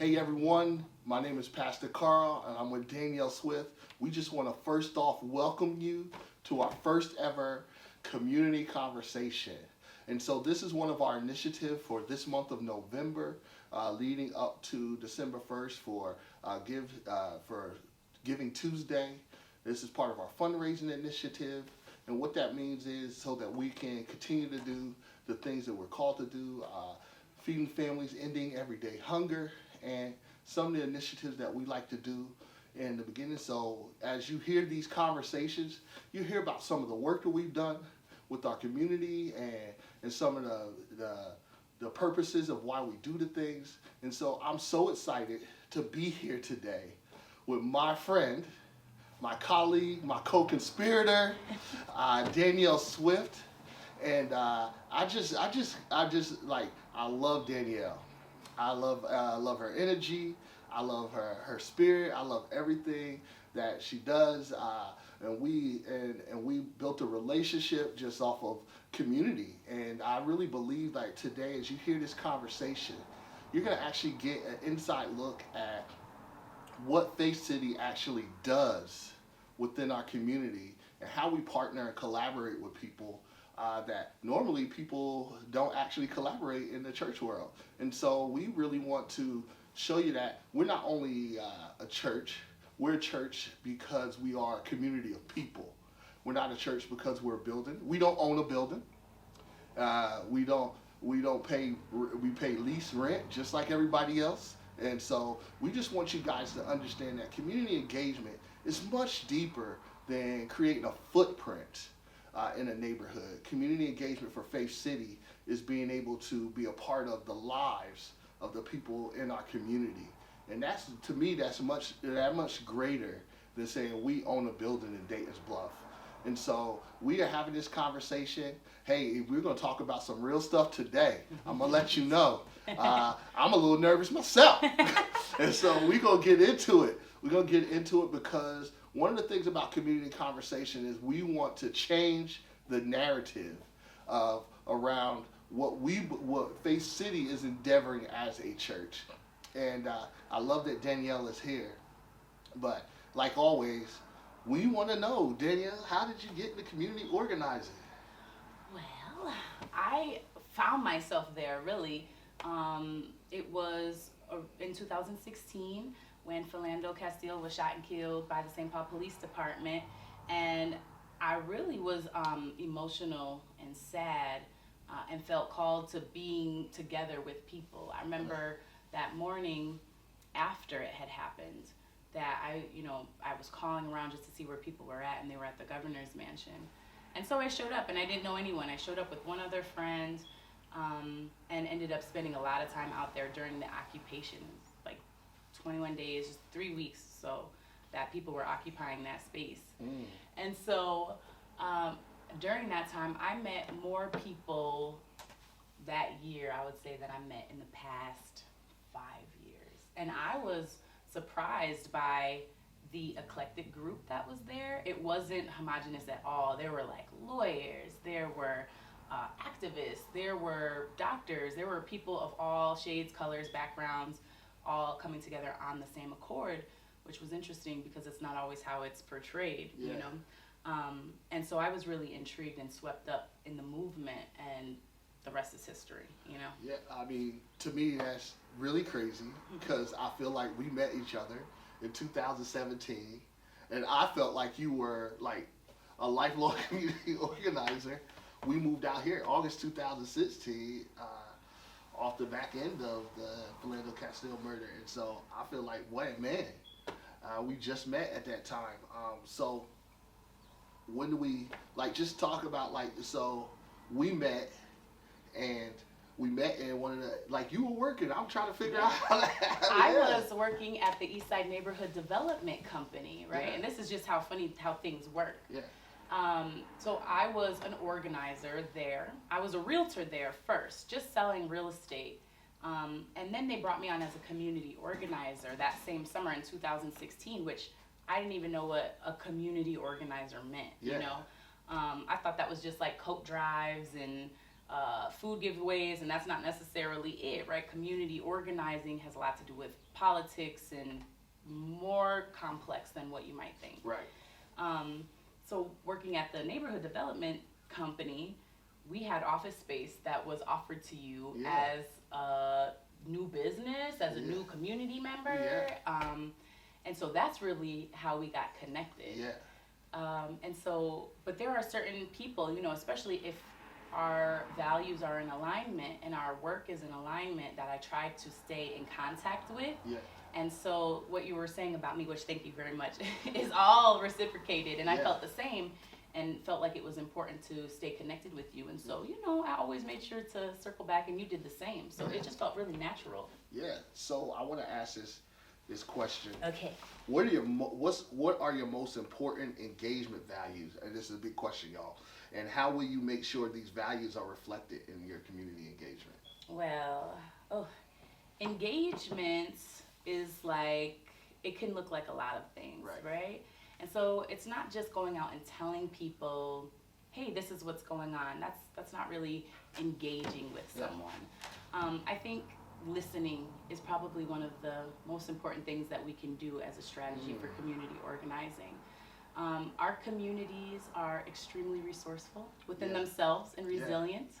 Hey everyone, my name is Pastor Carl and I'm with Danielle Swift. We just want to first off welcome you to our first ever community conversation. And so this is one of our initiatives for this month of November, leading up to December 1st for Giving Tuesday. This is part of our fundraising initiative. And what that means is so that we can continue to do the things that we're called to do, feeding families, ending everyday hunger, and some of the initiatives that we like to do in the beginning. So as you hear these conversations, you hear about some of the work that we've done with our community and some of the purposes of why we do the things. And so I'm so excited to be here today with my friend, my colleague, my co-conspirator, Danielle Swift. And I love Danielle. I love her energy. I love her spirit. I love everything that she does. And we built a relationship just off of community. And I really believe that today, as you hear this conversation, you're gonna actually get an inside look at what Faith City actually does within our community and how we partner and collaborate with people that normally people don't actually collaborate in the church world. And so we really want to show you that we're not only a church, we're a church because we are a community of people. We're not a church because we're a building. We don't own a building. We pay lease rent just like everybody else. And so we just want you guys to understand that community engagement is much deeper than creating a footprint in a neighborhood. Community engagement for Faith City is being able to be a part of the lives of the people in our community. And that's, to me, that's much greater than saying we own a building in Dayton's Bluff. And so we are having this conversation. Hey, we're going to talk about some real stuff today. I'm going to let you know. I'm a little nervous myself. And so we're going to get into it. We're going to get into it because one of the things about community conversation is we want to change the narrative of around what Faith City is endeavoring as a church. And I love that Danielle is here. But like always, we want to know, Danielle, how did you get into community organizing? Well, I found myself there really. It was in 2016 when Philando Castile was shot and killed by the St. Paul Police Department. And I really was emotional and sad and felt called to being together with people. I remember that morning after it had happened that I was calling around just to see where people were at, and they were at the governor's mansion. And so I showed up, and I didn't know anyone. I showed up with one other friend and ended up spending a lot of time out there during the occupation, like 21 days, just 3 weeks, so that people were occupying that space. And so during that time, I met more people that year, I would say, that I met in the past 5 years. And I was surprised by the eclectic group that was there. It wasn't homogenous at all. There were like lawyers, there were activists, there were doctors, there were people of all shades, colors, backgrounds, all coming together on the same accord, which was interesting because it's not always how it's portrayed, you know. And so I was really intrigued and swept up in the movement, and the rest is history, you know. Yeah, I mean, to me, that's really crazy because I feel like we met each other in 2017, and I felt like you were like a lifelong community organizer. We moved out here August 2016 off the back end of the Philando Castile murder, and so I feel like, wait, man, we just met at that time. So when do we, like, just talk about, like, so we met in one of the, like, you were working. I'm trying to figure out how that happened. I was working at the Eastside Neighborhood Development Company, right? Yeah. And this is just how funny how things work. Yeah. So I was an organizer there. I was a realtor there first, just selling real estate. And then they brought me on as a community organizer that same summer in 2016, which I didn't even know what a community organizer meant, Yeah. you know? I thought that was just like coat drives and food giveaways, and that's not necessarily it, right? Community organizing has a lot to do with politics and more complex than what you might think. Right. So working at the neighborhood development company, we had office space that was offered to you as a new business, as a new community member. And so that's really how we got connected. And so, but there are certain people, you know, especially if our values are in alignment and our work is in alignment, that I try to stay in contact with. And so what you were saying about me, which thank you very much, is all reciprocated. And I felt the same and felt like it was important to stay connected with you. And so, you know, I always made sure to circle back, and you did the same. So it just felt really natural. So I want to ask this question. Okay. What are your most important engagement values? And this is a big question, y'all. And how will you make sure these values are reflected in your community engagement? Well, engagement is like, it can look like a lot of things, right? And so it's not just going out and telling people, hey, this is what's going on. That's not really engaging with someone. I think listening is probably one of the most important things that we can do as a strategy for community organizing. Our communities are extremely resourcely within themselves and resilient.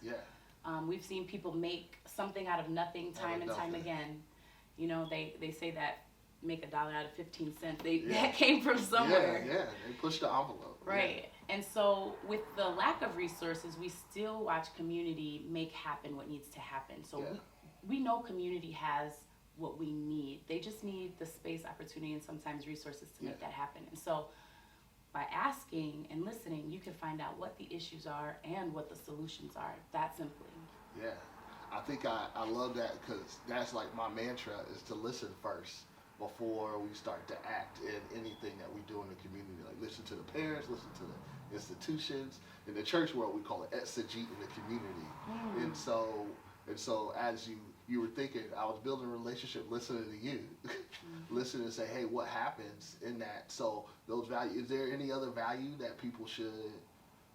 We've seen people make something out of nothing time and time again. You know, they say that make $1 out of 15 cents. That came from somewhere. They pushed the envelope. Right. And so with the lack of resources, we still watch community make happen what needs to happen. So we know community has what we need. They just need the space, opportunity, and sometimes resources to make that happen. And so by asking and listening, you can find out what the issues are and what the solutions are. That simply. I think I love that, because that's like my mantra, is to listen first before we start to act in anything that we do in the community. Like, listen to the parents, listen to the institutions. In the church world, we call it exegete in the community. And so as you were thinking, I was building a relationship listening to you. Listening and say, hey, what happens in that? So those values, is there any other value that people should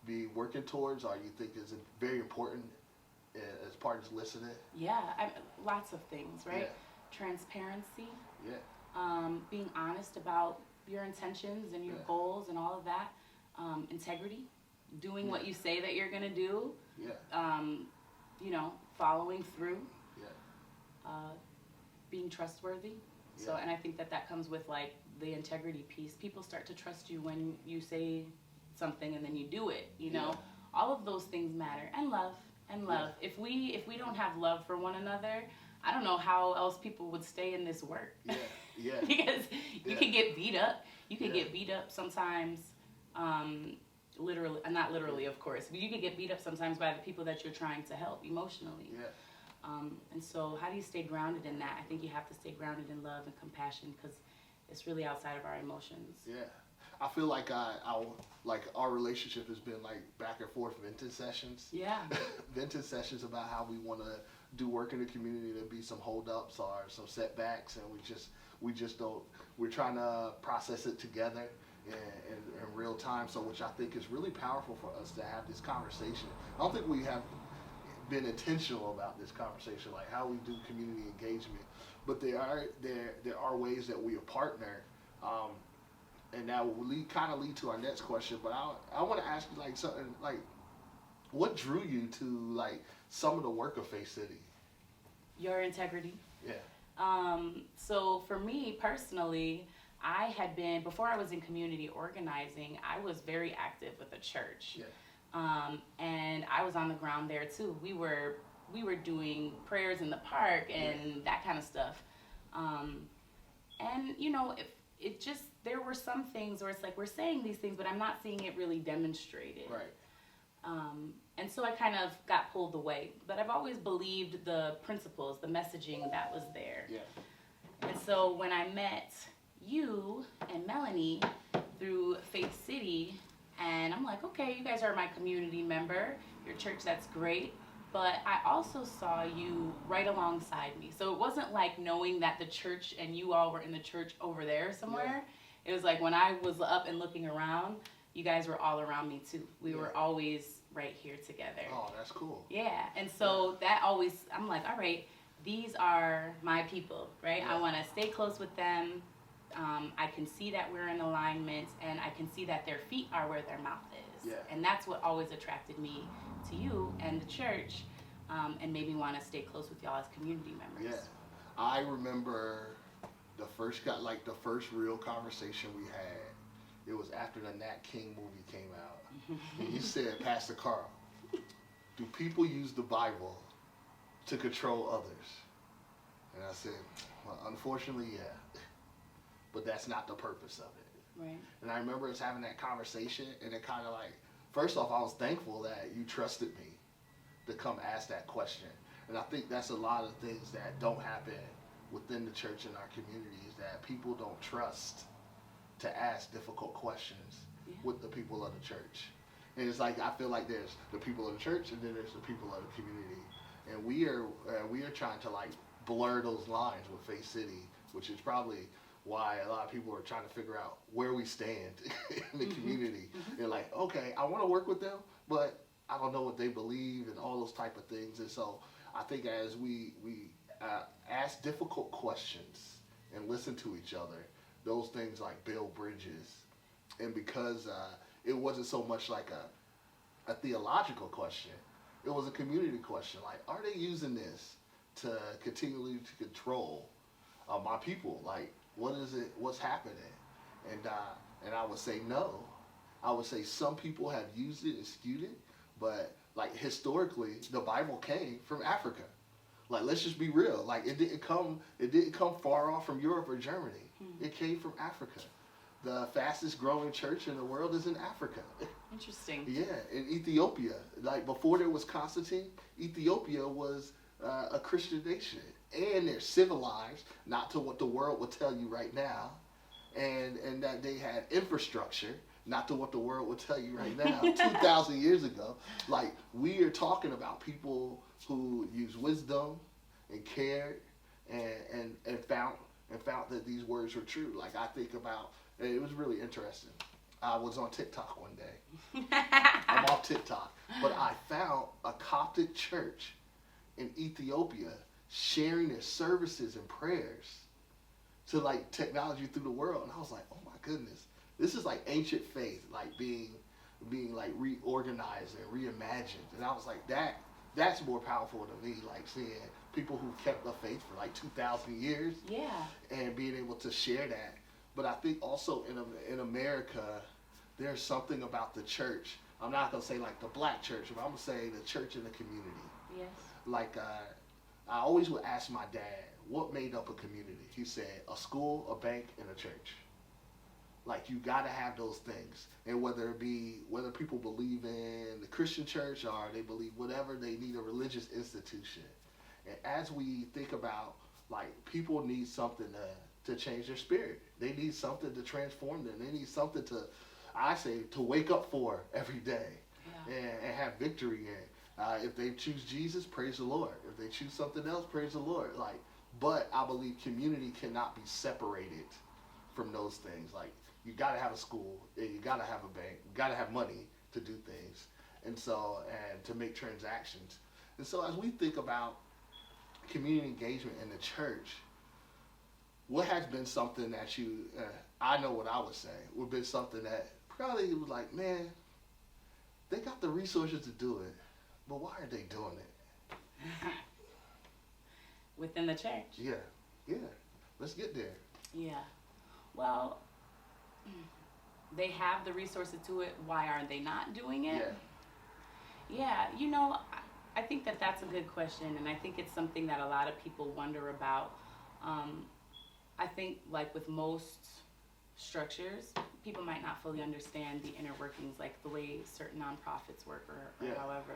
be working towards, or you think is very important as part of listening? Lots of things, right? Transparency. Being honest about your intentions and your goals and all of that. Integrity. Doing what you say that you're going to do. You know, following through. Being trustworthy. So, and I think that comes with like the integrity piece. People start to trust you when you say something and then you do it, you know. All of those things matter. And love. If we don't have love for one another, I don't know how else people would stay in this work. Because you can get beat up. You can get beat up sometimes, literally, not literally, of course, but you can get beat up sometimes by the people that you're trying to help emotionally. And so how do you stay grounded in that? I think you have to stay grounded in love and compassion, because it's really outside of our emotions. I feel like our relationship has been like back and forth venting sessions. Venting sessions about how we want to do work in the community. There'll be some holdups or some setbacks, and we just don't. We're trying to process it together in real time. So, which I think is really powerful for us to have this conversation. I don't think we have been intentional about this conversation, like how we do community engagement, but there are ways that we partner. And that will kind of lead to our next question. But I want to ask you like something like, what drew you to like some of the work of Faith City? Your integrity. So for me personally, I had been, before I was in community organizing, I was very active with the church. And I was on the ground there too. We were doing prayers in the park and that kind of stuff. And you know, it just, there were some things where it's like, we're saying these things, but I'm not seeing it really demonstrated. And so I kind of got pulled away. But I've always believed the principles, the messaging that was there. And so when I met you and Melanie through Faith City, and I'm like, okay, you guys are my community member, your church, that's great. But I also saw you right alongside me. So it wasn't like knowing that the church and you all were in the church over there somewhere. It was like when I was up and looking around, you guys were all around me too. We were always right here together. Oh, that's cool. Yeah, and so that always, I'm like, all right, these are my people, right? Yeah. I want to stay close with them. I can see that we're in alignment, and I can see that their feet are where their mouth is. Yeah. And that's what always attracted me to you and the church, and made me want to stay close with y'all as community members. Yeah. I remember the first real conversation we had. It was after the Nat King movie came out. And you said, Pastor Carl, do people use the Bible to control others? And I said, well, unfortunately, yeah. But that's not the purpose of it. Right. And I remember us having that conversation, and it kind of like, first off, I was thankful that you trusted me to come ask that question. And I think that's a lot of things that don't happen within the church and our communities, that people don't trust to ask difficult questions with the people of the church. And it's like, I feel like there's the people of the church, and then there's the people of the community. And we are trying to like blur those lines with Faith City, which is probably why a lot of people are trying to figure out where we stand in the community. They're like, okay, I want to work with them, but I don't know what they believe and all those type of things. And so I think as we ask difficult questions and listen to each other, those things like build bridges. And because it wasn't so much like a theological question, it was a community question. Like, are they using this to continually to control my people? Like, what is it? What's happening? And I would say no. I would say some people have used it and skewed it, but like historically, the Bible came from Africa. Like, let's just be real. Like, it didn't come far off from Europe or Germany. It came from Africa. The fastest growing church in the world is in Africa. Interesting. Yeah, in Ethiopia. Like, before there was Constantine, Ethiopia was a Christian nation. And they're civilized, not to what the world will tell you right now. And that they had infrastructure, not to what the world will tell you right now. 2,000 years ago. Like, we are talking about people who use wisdom and cared and found that these words were true. Like, I think about, and it was really interesting. I was on TikTok one day. I'm off TikTok. But I found a Coptic church in Ethiopia sharing their services and prayers to like technology through the world. And I was like, oh my goodness. This is like ancient faith, like being like reorganized and reimagined. And I was like, that's more powerful to me, like seeing people who kept the faith for like 2,000 years. Yeah. And being able to share that. But I think also in America, there's something about the church. I'm not going to say like the black church, but I'm going to say the church in the community. Yes. Like, I always would ask my dad, what made up a community? He said, a school, a bank, and a church. Like, you got to have those things. And whether people believe in the Christian church or they believe whatever, they need a religious institution. And as we think about, like, people need something to change their spirit. They need something to transform them. They need something to wake up for every day and have victory in. If they choose Jesus, praise the Lord. If they choose something else, praise the Lord. Like, but I believe community cannot be separated from those things. Like, you got to have a school, and you got to have a bank, you got to have money to do things, and to make transactions. And so, as we think about community engagement in the church, what has been something that I know what I would say would be something that probably was like, man, they got the resources to do it, but why are they doing it? Within the church? Yeah. Let's get there. Yeah. Well, they have the resources to it. Why aren't they not doing it? Yeah. I think that's a good question, and I think it's something that a lot of people wonder about. I think, like with most structures, people might not fully understand the inner workings, like the way certain nonprofits work or however.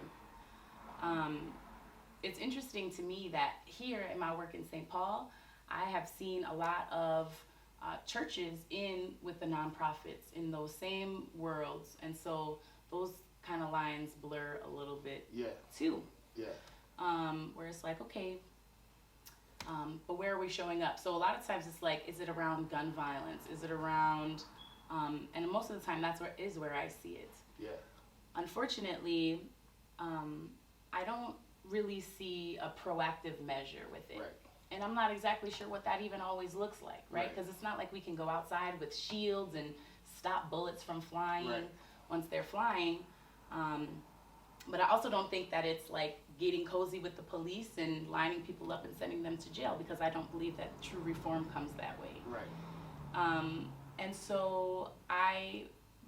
It's interesting to me that here in my work in St. Paul, I have seen a lot of churches with the nonprofits in those same worlds, and so those kind of lines blur a little bit too. Where it's like, okay, but where are we showing up? So a lot of times it's like, is it around gun violence? Is it around, and most of the time that's where I see it. unfortunately, I don't really see a proactive measure with it. Right. And I'm not exactly sure what that even always looks like, right? Because it's not like we can go outside with shields and stop bullets from flying once they're flying. But I also don't think that it's like getting cozy with the police and lining people up and sending them to jail, because I don't believe that true reform comes that way. Right. And so I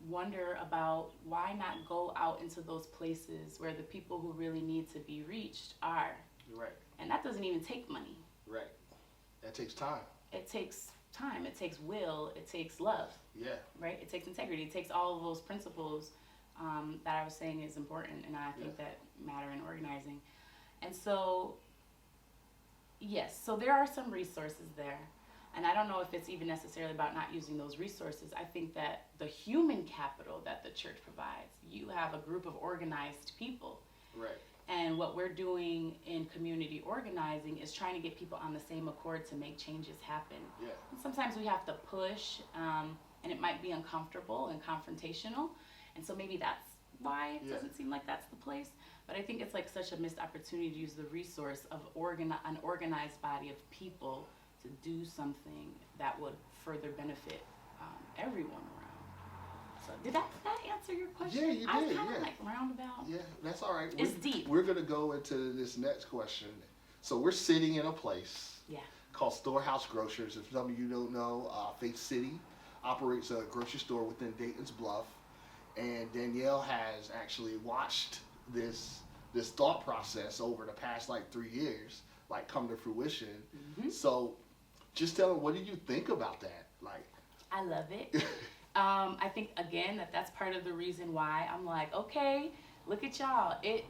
wonder about why not go out into those places where the people who really need to be reached are. Right. And that doesn't even take money. Right. That takes time. It takes time, it takes will, it takes love. Yeah. Right? It takes integrity, it takes all of those principles that I was saying is important, and I think that matter in organizing. And so, yes, so there are some resources there. And I don't know if it's even necessarily about not using those resources. I think that the human capital that the church provides, you have a group of organized people. Right. And what we're doing in community organizing is trying to get people on the same accord to make changes happen. Yeah. And sometimes we have to push, and it might be uncomfortable and confrontational. And so maybe that's why it doesn't seem like that's the place. But I think it's like such a missed opportunity to use the resource of an organized body of people to do something that would further benefit everyone around. So did that answer your question? Yeah, you did. I was kind of like roundabout. Yeah, that's all right. It's deep. We're going to go into this next question. So we're sitting in a place called Storehouse Grocers. If some of you don't know, Faith City operates a grocery store within Dayton's Bluff. And Danielle has actually watched this thought process over the past like 3 years, like come to fruition. Mm-hmm. So just tell them, what did you think about that? Like, I love it. I think again that's part of the reason why I'm like, okay, look at y'all. It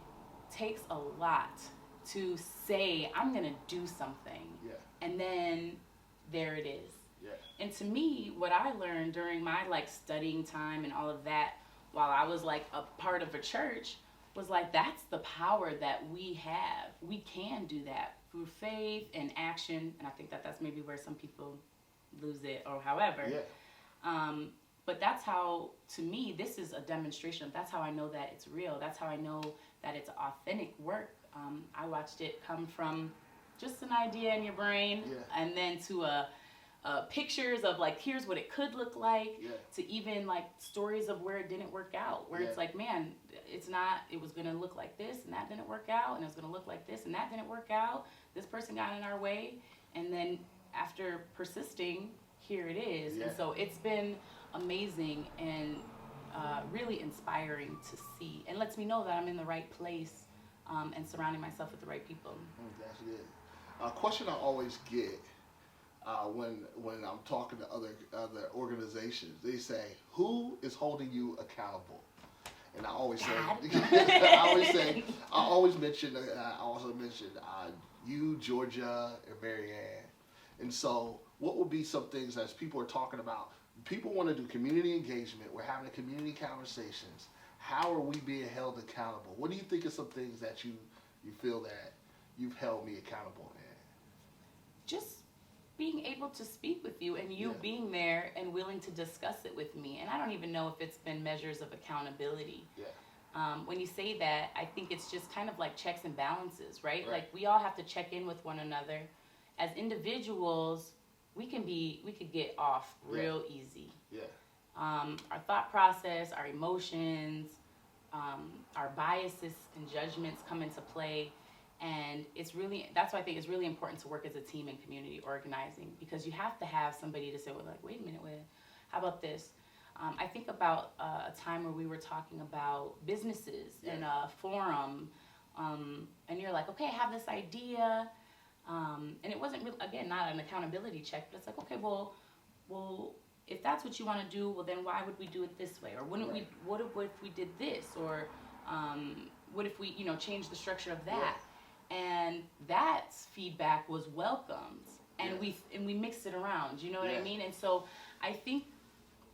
takes a lot to say I'm gonna do something, and then there it is. Yeah. And to me, what I learned during my like studying time and all of that, while I was like a part of a church, was like, that's the power that we have. We can do that through faith and action, and I think that that's maybe where some people lose it or however. Yeah. But that's how, to me, this is a demonstration. That's how I know that it's real. That's how I know that it's authentic work. I watched it come from just an idea in your brain, and then to pictures of like, here's what it could look like, to even like stories of where it didn't work out, where it's like, man, it was gonna look like this and that didn't work out, and it was gonna look like this and that didn't work out. This person got in our way, and then after persisting, here it is. And so it's been amazing and really inspiring to see, and lets me know that I'm in the right place and surrounding myself with the right people. That's good. A question I always get when I'm talking to other organizations, they say, "Who is holding you accountable?" And I always say, I also mention you, Georgia, and Marianne. And so, what would be some things as people are talking about? People want to do community engagement. We're having community conversations. How are we being held accountable? What do you think of some things that you feel that you've held me accountable in? Just being able to speak with you, and you being there and willing to discuss it with me. And I don't even know if it's been measures of accountability. Yeah. When you say that, I think it's just kind of like checks and balances, right? Like we all have to check in with one another. As individuals, we could get off real easy. Yeah. Our thought process, our emotions, our biases and judgments come into play. And that's why I think it's really important to work as a team in community organizing, because you have to have somebody to say, well, like, wait a minute, how about this? I think about a time where we were talking about businesses in a forum, and you're like, okay, I have this idea, and it wasn't really, again, not an accountability check, but it's like, okay, well, if that's what you want to do, well, then why would we do it this way? Or what if we did this? Or what if we, change the structure of that? Yeah. And that feedback was welcomed, and we mixed it around. You know what I mean? And so I think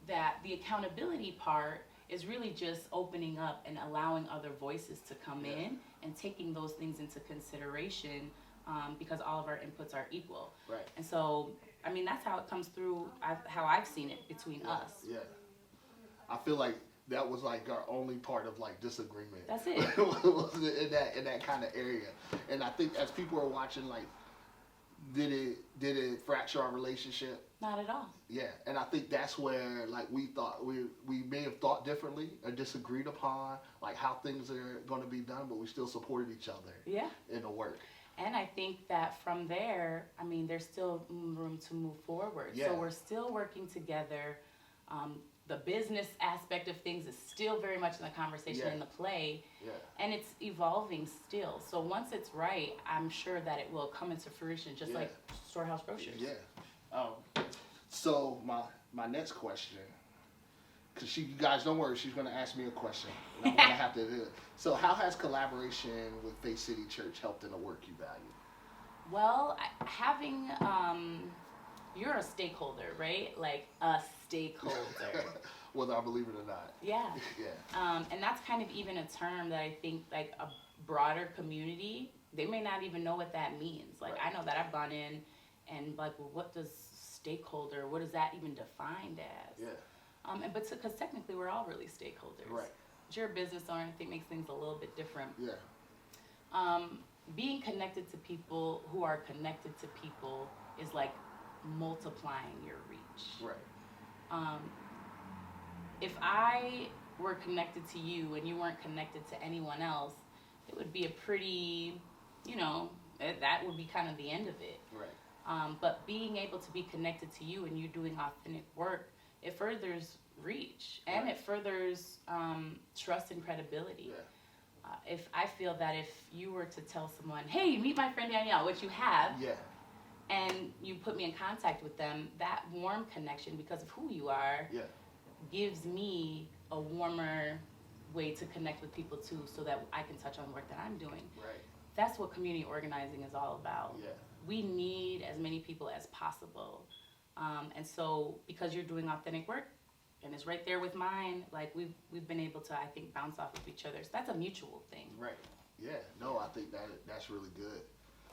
that the accountability part is really just opening up and allowing other voices to come in and taking those things into consideration, because all of our inputs are equal. Right. And so, that's how it comes through. How I've seen it between us. Yeah. I feel like that was like our only part of like disagreement. That's it. Was in that kind of area. And I think as people are watching, like, did it fracture our relationship? Not at all. Yeah, and I think that's where like we may have thought differently or disagreed upon like how things are going to be done, but we still supported each other. Yeah. In the work. And I think that from there, I mean, there's still room to move forward. Yeah. So we're still working together. The business aspect of things is still very much in the conversation, Yeah. in the play, Yeah. and it's evolving still. So once it's right, I'm sure that it will come into fruition, just Yeah. like Storehouse Brochures. Yeah. So my next question, because you guys don't worry, she's going to ask me a question, and I'm going to have to do it. So how has collaboration with Faith City Church helped in the work you value? Well, having you're a stakeholder, right? Like a stakeholder. Whether I believe it or not. Yeah. Yeah. And that's kind of even a term that I think like a broader community, they may not even know what that means. Like, Right. I know that I've gone in and like, well, what does stakeholder, what is that even defined as? Yeah. But because technically we're all really stakeholders. Right. But you're a business owner, I think makes things a little bit different. Yeah. Being connected to people who are connected to people is like multiplying your reach. Right. If I were connected to you and you weren't connected to anyone else, it would be a pretty, that would be kind of the end of it. Right. But being able to be connected to you and you doing authentic work, it furthers reach and Right. it furthers trust and credibility. Yeah. If I feel that if you were to tell someone, hey, meet my friend Danielle, which you have, Yeah. and you put me in contact with them, that warm connection because of who you are Yeah. gives me a warmer way to connect with people too, so that I can touch on the work that I'm doing. Right. That's what community organizing is all about. Yeah. We need as many people as possible. And so because you're doing authentic work and it's right there with mine, like we've been able to, I think, bounce off of each other. So that's a mutual thing. Right. Yeah. No, I think that's really good.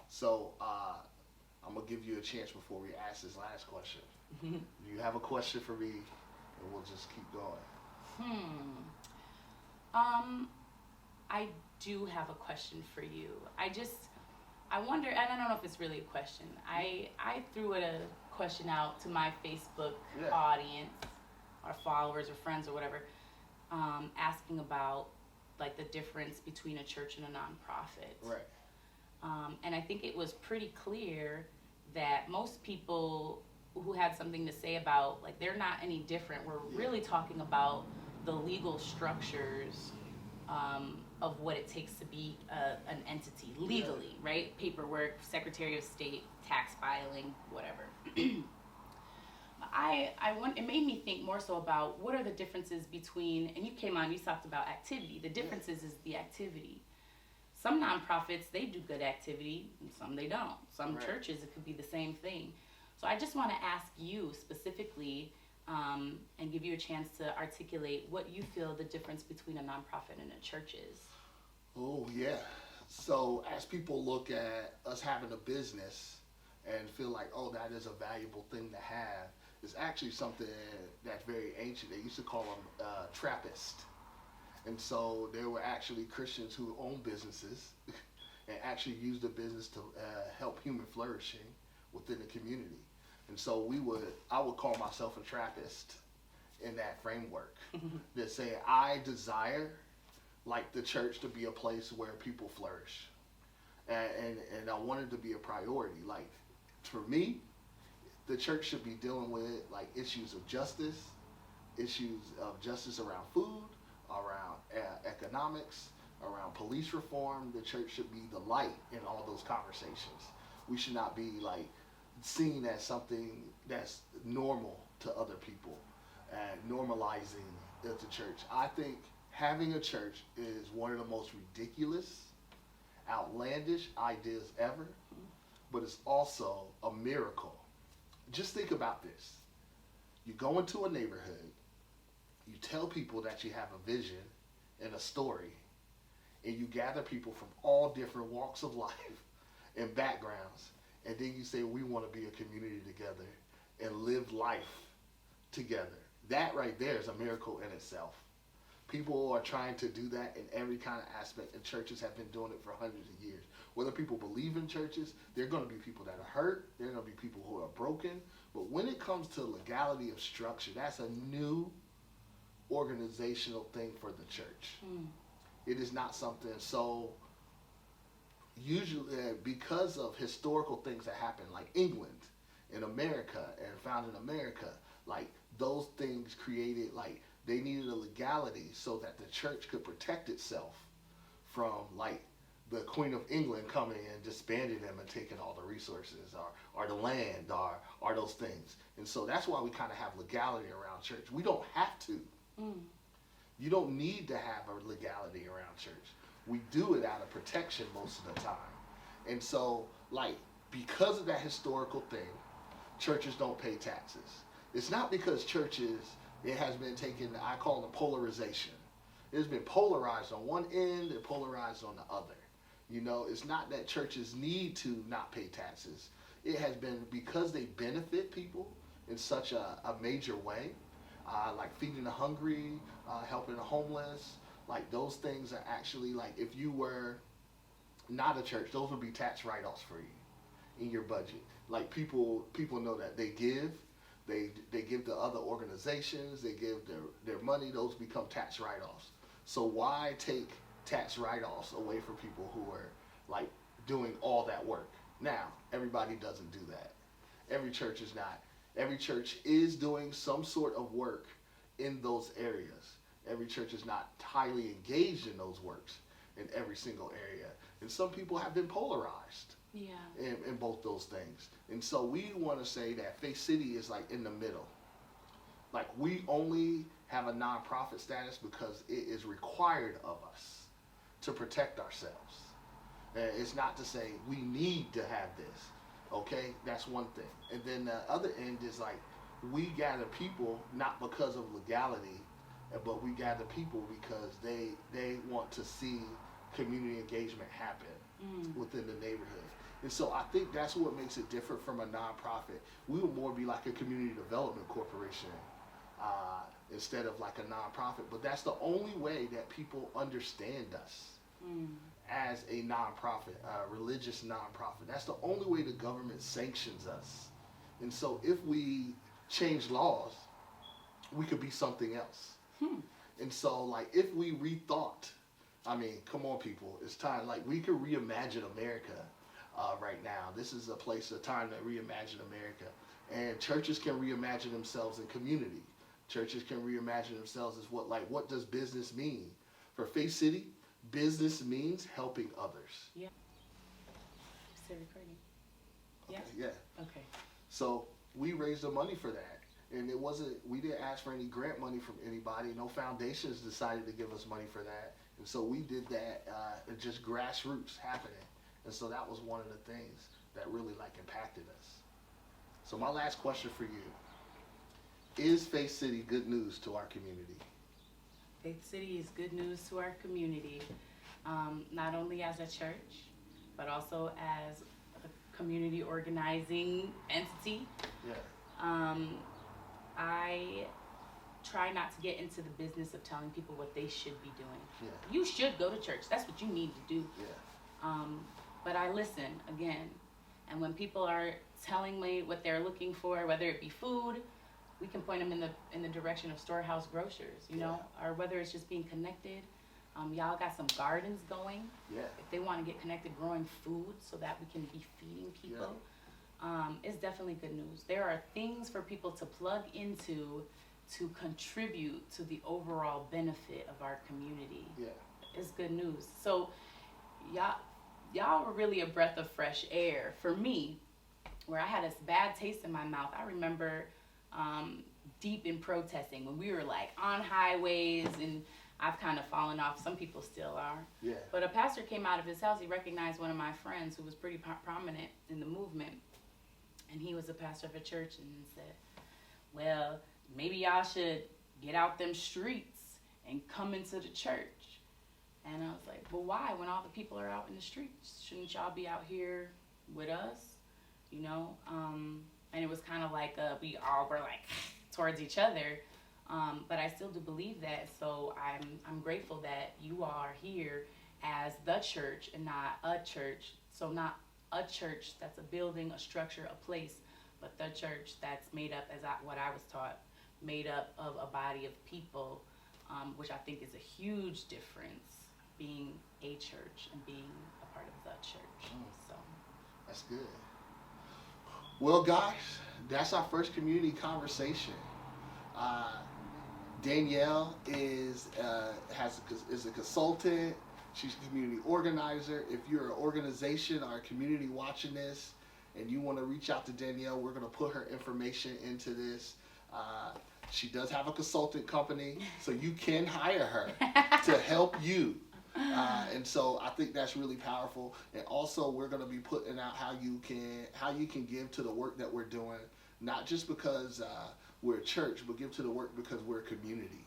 So I'm gonna give you a chance before we ask this last question. Do you have a question for me? And we'll just keep going. I do have a question for you. I wonder, and I don't know if it's really a question. I threw a question out to my Facebook Yeah. audience, or followers, or friends, or whatever, asking about like the difference between a church and a nonprofit. Right. And I think it was pretty clear that most people who had something to say about, like, they're not any different. We're really talking about the legal structures of what it takes to be an entity legally, right? Paperwork, Secretary of State, tax filing, whatever. It made me think more so about what are the differences between, and you came on, you talked about activity. The differences is the activity. Some nonprofits, they do good activity, and some they don't. Some Right. churches, it could be the same thing. So I just want to ask you specifically and give you a chance to articulate what you feel the difference between a nonprofit and a church is. Oh, yeah. So as people look at us having a business and feel like, oh, that is a valuable thing to have, it's actually something that's very ancient. They used to call them Trappists. And so there were actually Christians who owned businesses and actually used the business to help human flourishing within the community. And so I would call myself a Trappist in that framework. That say I desire like the church to be a place where people flourish. And I want it to be a priority. Like for me, the church should be dealing with like issues of justice around food, around economics, around police reform. The church should be the light in all those conversations. We should not be like seen as something that's normal to other people and normalizing the church. I think having a church is one of the most ridiculous, outlandish ideas ever, but it's also a miracle. Just think about this. You go into a neighborhood, you tell people that you have a vision and a story, and you gather people from all different walks of life and backgrounds, and then you say, we want to be a community together and live life together. That right there is a miracle in itself. People are trying to do that in every kind of aspect, and churches have been doing it for hundreds of years. Whether people believe in churches, there are going to be people that are hurt, there are going to be people who are broken. But when it comes to legality of structure, that's a new organizational thing for the church. It is not something so usually because of historical things that happen, like England and America and found in America, like those things created, like they needed a legality so that the church could protect itself from like the Queen of England coming and disbanding them and taking all the resources or the land or those things. And so that's why we kind of have legality around church. We don't have to. You don't need to have a legality around church. We do it out of protection most of the time. And so, like, because of that historical thing, churches don't pay taxes. It's not because churches, it has been taken, I call it polarization. It's been polarized on one end and polarized on the other. You know, it's not that churches need to not pay taxes. It has been because they benefit people in such a major way, like feeding the hungry, helping the homeless. Like those things are actually like, if you were not a church, those would be tax write-offs for you in your budget. Like people know that they give to other organizations, they give their money, those become tax write-offs. So why take tax write-offs away from people who are like doing all that work? Now, everybody doesn't do that. Every church is not. Every church is doing some sort of work in those areas. Every church is not highly engaged in those works in every single area. And some people have been polarized in both those things. And so we want to say that Faith City is like in the middle. Like we only have a nonprofit status because it is required of us to protect ourselves. And it's not to say we need to have this. Okay, that's one thing. And then the other end is like we gather people not because of legality, but we gather people because they want to see community engagement happen within the neighborhood. And so I think that's what makes it different from a nonprofit. We would more be like a community development corporation instead of like a nonprofit. But that's the only way that people understand us as a nonprofit, a religious nonprofit. That's the only way the government sanctions us. And so if we change laws, we could be something else. And so, like, if we rethought, I mean, come on, people, it's time. Like, we could reimagine America right now. This is a time to reimagine America. And churches can reimagine themselves in community. Churches can reimagine themselves as what does business mean? For Faith City, business means helping others. Yeah. Is it recording? Okay, Yeah. yeah. Okay. So we raised the money for that. And we didn't ask for any grant money from anybody. No foundations decided to give us money for that. And so we did that, just grassroots happening. And so that was one of the things that really like impacted us. So my last question for you, is Faith City good news to our community? Faith City is good news to our community, not only as a church, but also as a community organizing entity. Yeah. I try not to get into the business of telling people what they should be doing. Yeah. You should go to church. That's what you need to do. Yeah. But I listen again. And when people are telling me what they're looking for, whether it be food, we can point them in the direction of Storehouse Grocers, you know, or whether it's just being connected. Y'all got some gardens going. Yeah. If they want to get connected, growing food so that we can be feeding people. Yeah. It's definitely good news. There are things for people to plug into to contribute to the overall benefit of our community. Yeah. It's good news. So y'all were really a breath of fresh air for me, where I had this bad taste in my mouth. I remember deep in protesting when we were like on highways, and I've kind of fallen off. Some people still are. Yeah. But a pastor came out of his house. He recognized one of my friends who was pretty prominent in the movement. And he was a pastor of a church, and said, well, maybe y'all should get out them streets and come into the church. And I was like, well, why? When all the people are out in the streets, shouldn't y'all be out here with us? You know? And it was kind of like we all were like towards each other. But I still do believe that. So I'm grateful that you are here as the church and not a church. So not a church that's a building, a structure, a place, but the church that's made up, what I was taught, made up of a body of people, which I think is a huge difference, being a church and being a part of the church. So That's good. Well, guys, that's our first community conversation. Uh, Danielle is a consultant. She's a community organizer. If you're an organization or a community watching this, and you want to reach out to Danielle, we're going to put her information into this. She does have a consultant company, so you can hire her to help you. And so I think that's really powerful. And also, we're going to be putting out how you can give to the work that we're doing, not just because we're a church, but give to the work because we're a community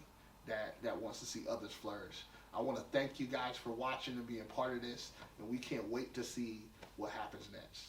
that wants to see others flourish. I want to thank you guys for watching and being part of this, and we can't wait to see what happens next.